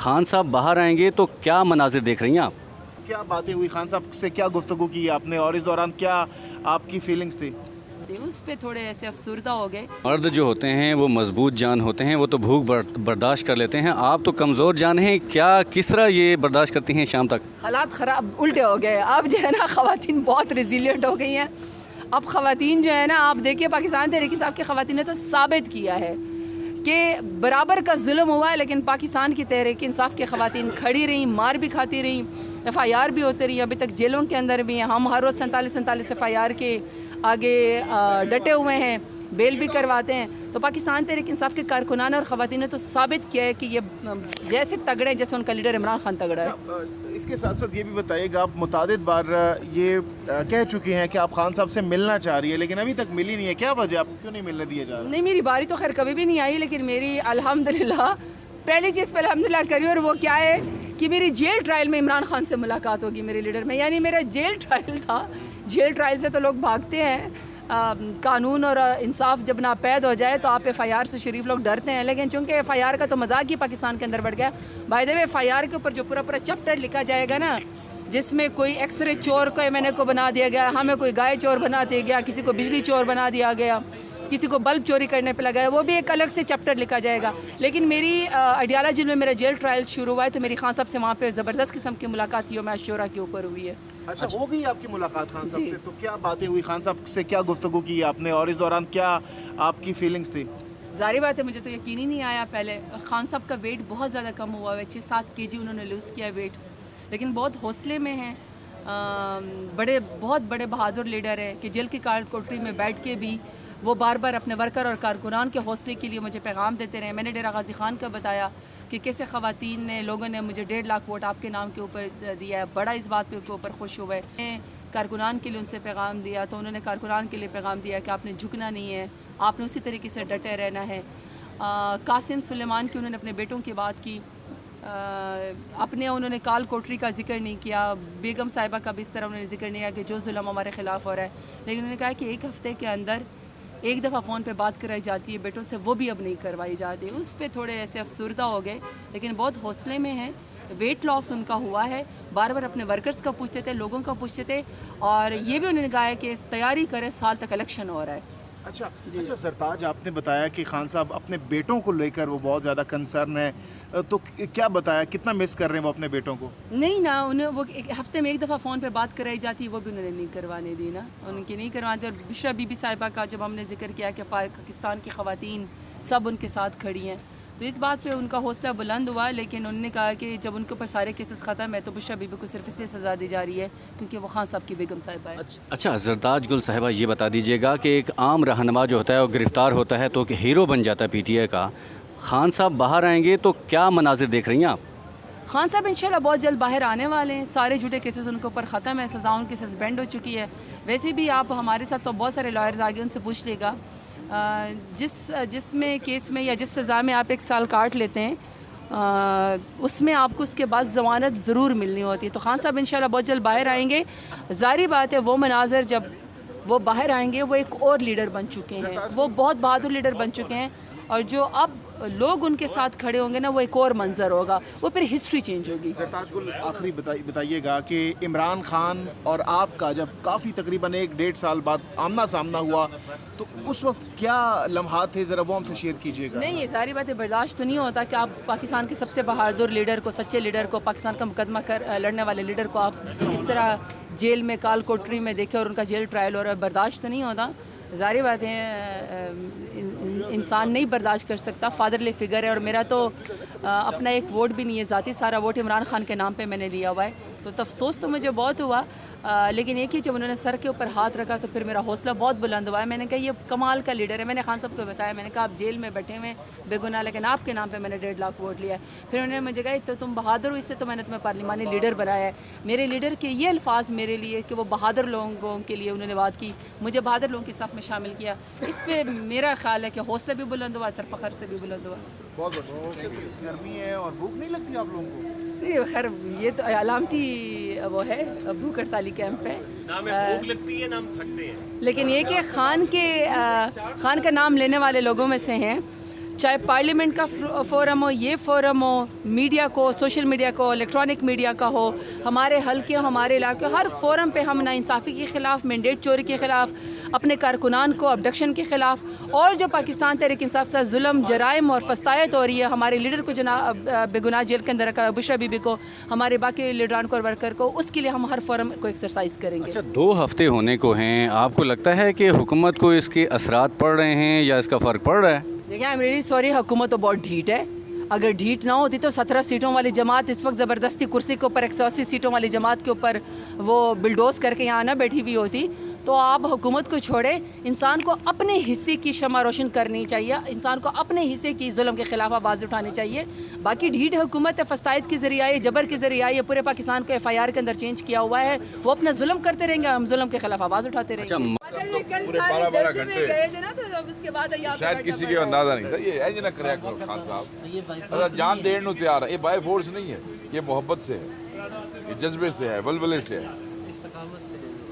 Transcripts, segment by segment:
खान साहब बाहर आएंगे तो क्या मनाजिर देख रही हैं आप? क्या बातें हुई, खान साहब से क्या गुफ्तगू की आपने और इस दौरान क्या आपकी फीलिंग्स थी? उस पे थोड़े ऐसे अफसुर्दा हो गए। मर्द जो होते हैं वो मजबूत जान होते हैं, वो तो भूख बर्दाश्त कर लेते हैं। आप तो कमज़ोर जान हैं, क्या किस तरह ये बर्दाश्त करती हैं शाम तक? हालात ख़राब उल्टे हो गए। अब जो है ना ख़वातीन बहुत रेजिलियंट हो गई हैं। अब ख़वातीन जो है ना, आप देखिए पाकिस्तान तहरीक इंसाफ की ख़वातीन ने तो साबित किया है कि बराबर का जुल्म हुआ है, लेकिन पाकिस्तान की तहरीक इंसाफ की ख़वातीन खड़ी रहीं, मार भी खाती रहीं, FIR भी होती रही, अभी तक जेलों के अंदर भी हैं। हम हर रोज़ 47 FIR के आगे डटे हुए हैं, बेल भी करवाते हैं। तो पाकिस्तान तहरीक इंसाफ के कारकुनान और ख़वातीन ने तो साबित किया है कि ये जैसे तगड़े जैसे उनका लीडर इमरान खान तगड़ा है। इसके साथ साथ ये भी बताइएगा, आप मुतादिद बार ये कह चुकी हैं कि आप खान साहब से मिलना चाह रही है, लेकिन अभी तक मिली नहीं है। क्या वजह, आपको क्यों नहीं मिलने दिया जा रहा? नहीं, मेरी बारी तो खैर कभी भी नहीं आई, लेकिन मेरी अल्हम्दुलिल्लाह पहली चीज़ पे अल्हम्दुलिल्लाह करी, और वो क्या है कि मेरी जेल ट्रायल में इमरान खान से मुलाकात होगी, मेरे लीडर में। यानी मेरा जेल ट्रायल था। जेल ट्रायल से तो लोग भागते हैं, कानून और इंसाफ जब नापैद हो जाए तो आप FIR से शरीफ लोग डरते हैं, लेकिन चूंकि FIR का तो मजाक ही पाकिस्तान के अंदर बढ़ गया। बाय द वे, FIR के ऊपर जो पूरा पूरा चैप्टर लिखा जाएगा ना, जिसमें कोई एक्सरे चोर को मैंने को बना दिया गया, हमें कोई गाय चोर बना दिया गया, किसी को बिजली चोर बना दिया गया, किसी को बल्ब चोरी करने पे लगाया, वो भी एक अलग से चैप्टर लिखा जाएगा। लेकिन मेरी अडियाला जेल में मेरा जेल ट्रायल शुरू हुआ है, तो मेरी खान साहब से वहाँ पे ज़बरदस्त किस्म की मुलाकात योम आशूरा के ऊपर हुई है। अच्छा, हो गई आपकी मुलाकात खान साहब से? तो क्या बातें हुई, खान साहब से क्या गुफ्तगू की आपने और इस दौरान क्या आपकी फीलिंग्स थी? ज़ाहिर बात है, मुझे तो यकीन ही नहीं आया। पहले खान साहब का वेट बहुत ज़्यादा कम हुआ है, 6-7 kg उन्होंने लूज़ किया वेट, लेकिन बहुत हौसले में हैं। बहुत बड़े बहादुर लीडर है कि जेल की कोठरी में बैठ के भी वो बार बार अपने वर्कर और कारकुनान के हौसले के लिए मुझे पैगाम देते रहे। मैंने डेरा गाजी खान का बताया कि कैसे ख़वातीन ने, लोगों ने मुझे 1.5 लाख वोट आपके नाम के ऊपर दिया है, बड़ा इस बात के ऊपर खुश हुए। कारकुनान के लिए उनसे पैगाम दिया, तो उन्होंने कारकुनान के लिए पैगाम दिया कि आपने झुकना नहीं है, आपने उसी तरीके से डटे रहना है। कासिम सुलेमान की उन्होंने अपने बेटों की बात की, उन्होंने काल कोठरी का जिक्र नहीं किया, बेगम साहिबा का भी इस तरह उन्होंने जिक्र नहीं किया कि जो जुल्म हमारे ख़िलाफ़ हो रहा है, लेकिन उन्होंने कहा कि 1 हफ़्ते के अंदर एक दफ़ा फ़ोन पे बात कराई जाती है बेटों से, वो भी अब नहीं करवाई जाती। उस पर थोड़े ऐसे अफसुर्दा हो गए, लेकिन बहुत हौसले में हैं। वेट लॉस उनका हुआ है, बार बार अपने वर्कर्स का पूछते थे, लोगों का पूछते थे, और ये भी उन्होंने कहा है कि तैयारी करें, साल तक इलेक्शन हो रहा है। अच्छा, सरताज, आपने बताया कि खान साहब अपने बेटों को लेकर वो बहुत ज़्यादा कंसर्न है, तो क्या बताया, कितना मिस कर रहे हैं वो अपने बेटों को? नहीं ना, उन्हें वो 1 हफ्ते में एक दफ़ा फ़ोन पे बात कराई जाती है, वो भी उन्होंने नहीं करवाने दी ना, उनकी नहीं करवाते। और बुशरा बीबी साहिबा का जब हमने जिक्र किया कि पाकिस्तान की ख़वातीन सब उनके साथ खड़ी हैं, तो इस बात पे उनका हौसला बुलंद हुआ, लेकिन उन्होंने कहा कि जब उनके ऊपर सारे केसेस ख़त्म है तो बुशरा बीबी को सिर्फ इसलिए सज़ा दी जा रही है क्योंकि वो खान साहब की बेगम साहिबा है। अच्छा, जरताज गुल साहिबा, ये बता दीजिएगा कि एक आम रहनुमा जो होता है वो गिरफ़्तार होता है तो हीरो बन जाता है PTI का। खान साहब बाहर आएंगे तो क्या मनाजिर देख रही हैं आप? खान साहब इंशाल्लाह बहुत जल्द बाहर आने वाले हैं, सारे झूठे केसेस उनके ऊपर ख़त्म है, सज़ा उनकी सस्पेंड हो चुकी है। वैसे भी आप हमारे साथ तो बहुत सारे लॉयर्स आगे, उनसे पूछ लेगा, जिसमें केस में या जिस सज़ा में आप 1 साल काट लेते हैं, उसमें आपको उसके बाद ज़मानत ज़रूर मिलनी होती है। तो खान साहब इंशाल्लाह बहुत जल्द बाहर आएंगे। ज़ाहिर बात है, वो मनाज़र जब वो बाहर आएंगे, वो एक और लीडर बन चुके हैं, वो बहुत बहादुर लीडर बन चुके हैं, और जो अब लोग उनके साथ खड़े होंगे ना, वो एक और मंजर होगा, वो फिर हिस्ट्री चेंज होगी। सरताज गुल, आखिरी बताइएगा कि इमरान खान और आपका जब काफ़ी तकरीबन 1-1.5 साल बाद आमना सामना हुआ, तो उस वक्त क्या लम्हात थे, ज़रा वो हमसे शेयर कीजिएगा। नहीं, ये सारी बातें बर्दाश्त तो नहीं होता कि आप पाकिस्तान के सबसे बहादुर लीडर को, सच्चे लीडर को, पाकिस्तान का मुकदमा लड़ने वाले लीडर को आप इस तरह जेल में काल कोठरी में देखें और उनका जेल ट्रायल हो रहा है, बर्दाश्त तो नहीं होता। ज़ाहिर बात है, इंसान नहीं बर्दाश्त कर सकता। फादरली फिगर है, और मेरा तो अपना एक वोट भी नहीं है ज़ाती, सारा वोट इमरान खान के नाम पे मैंने लिया हुआ है, तो अफसोस तो मुझे बहुत हुआ। लेकिन एक ही, जब उन्होंने सर के ऊपर हाथ रखा तो फिर मेरा हौसला बहुत बुलंद हुआ है। मैंने कहा ये कमाल का लीडर है। मैंने खान साहब को बताया, मैंने कहा आप जेल में बैठे हुए बेगुनाह, लेकिन आपके नाम पे मैंने 1.5 लाख वोट लिया है। फिर उन्होंने मुझे कहा तो तुम बहादुर हो, इससे तो मैंने तुम्हें पार्लिमानी लीडर बनाया है। मेरे लीडर के ये अल्फाज मेरे लिए कि वो बहादुर लोगों के लिए उन्होंने बात की, मुझे बहादुर लोगों के साथ में शामिल किया। इस पर मेरा ख्याल है कि हौसला भी बुलंद हुआ, सर फ़ख्र से भी बुलंद हुआ। बहुत गर्मी है और भूख नहीं लगती आप लोगों को? नहीं, खैर ये तो अलामती वो है, भूख हड़ताली कैंप है, भूख लगती है, नाम थकते हैं। लेकिन ये कि खान का नाम लेने वाले लोगों में से हैं चाहे पार्लियामेंट का फोरम हो, ये फोरम हो, मीडिया को, सोशल मीडिया को, इलेक्ट्रॉनिक मीडिया का हो, हमारे हल्के, हमारे इलाके, हर फोरम पे हम नाइंसाफ़ी के ख़िलाफ़, मैंडेट चोरी के ख़िलाफ़, अपने कारकुनान को अबडक्शन के ख़िलाफ़, और जो पाकिस्तान तहरीक इंसाफ से जुल्म, जराइम और फस्तायत हो रही है, हमारे लीडर को बेगुनाह जेल के अंदर रखा है, बुशरा बीबी को, हमारे बाकी लीडरान को और वर्कर को, उसके लिए हम हर फोरम को एक्सरसाइज करेंगे। अच्छा, 2 हफ्ते होने को हैं, आपको लगता है कि हुकूमत को इसके असरात पड़ रहे हैं या इसका फ़र्क पड़ रहा है? देखिए, आई एम रियली सॉरी, हुकूमत तो बहुत ढीठ है। अगर ढीठ ना होती तो 17 सीटों वाली जमात इस वक्त ज़बरदस्ती कुर्सी के ऊपर 180 सीटों वाली जमात के ऊपर वो बिल्डोज करके यहाँ ना बैठी हुई होती। तो आप हुकूमत को छोड़े, इंसान को अपने हिस्से की शमा रोशन करनी चाहिए, इंसान को अपने हिस्से की जुल्म के ख़िलाफ़ आवाज़ उठानी चाहिए। बाकी ढीठ हुकूमत है, फस्तायत के ज़रिए आई, जबर के ज़रिए आई, पूरे पाकिस्तान को FIR के अंदर चेंज किया हुआ है, वो अपना जुल्म करते रहेंगे, हम जुल्म के ख़िलाफ़ आवाज़ उठाते रहेंगे। शायद किसी के अंदाजा नहीं था ये ऐज ना कराया करो खान साहब जान देने को तैयार है ये बाय फोर्स नहीं है ये मोहब्बत से है ये जज्बे से है वलवले से है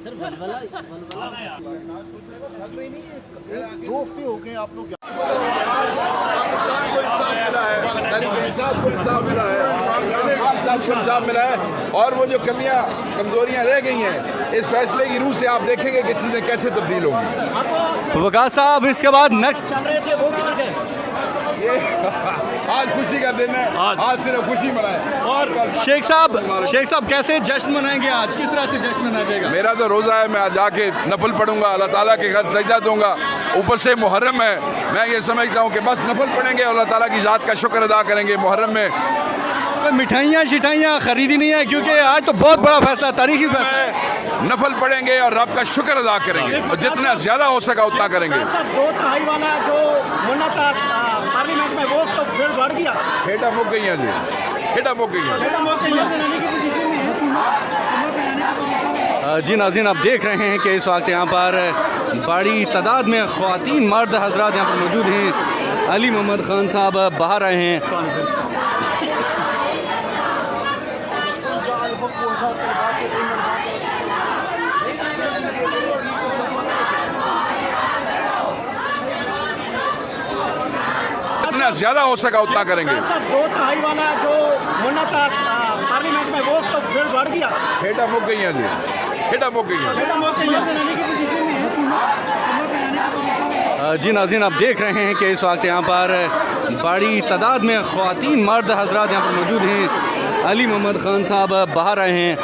2 हफ्ते हो गए आप लोग मिला है और वो जो कमियां कमजोरियां रह गई हैं इस फैसले की रूह से आप देखेंगे कि चीजें कैसे तब्दील होंगी। वकास साहब, इसके बाद नेक्स्ट ये आज खुशी का दिन है, आज सिर्फ खुशी मनाए। और शेख साहब कैसे जश्न मनाएंगे आज, किस तरह से जश्न मनाया जाएगा? मेरा तो रोज़ा है, मैं आज जाके नफल पढ़ूंगा, अल्लाह ताला के घर सजदा दूंगा, ऊपर से मुहर्रम है, मैं ये समझता हूँ कि बस नफल पढ़ेंगे और अल्लाह ताला की ज़ात का शुक्र अदा करेंगे। मुहर्रम में मिठाइयाँ शिठाइयाँ खरीदी नहीं है क्योंकि आज तो बहुत बड़ा फैसला, तारीखी फैसला है। नफल पढ़ेंगे और रब का शुक्र अदा करेंगे और जितना ज़्यादा हो सका उतना करेंगे। 2/3 वाला जो होना था पार्लियामेंट में वो तो फिर बढ़ गया, खेटा मुक गई हैं जी, खेटा मुक गई हैं। जी नाज़रीन, आप देख रहे हैं कि इस वक्त यहाँ पर बड़ी तादाद में ख़वातीन मर्द हजरात यहाँ पर मौजूद हैं। अली मोहम्मद ख़ान साहब बाहर आए हैं। जितना ज़्यादा हो सका उतना करेंगे। 2/3 वाला जो होना था पार्लियामेंट में वो तो फिर बढ़ गया, खेटा मुक गई हैं जी, खेटा मुक गई हैं। जी नाज़रीन, आप देख रहे हैं कि इस वक्त यहाँ पर बड़ी तादाद में ख़वातीन मर्द हजरात यहाँ पर मौजूद हैं। अली मोहम्मद ख़ान साहब बाहर आए हैं।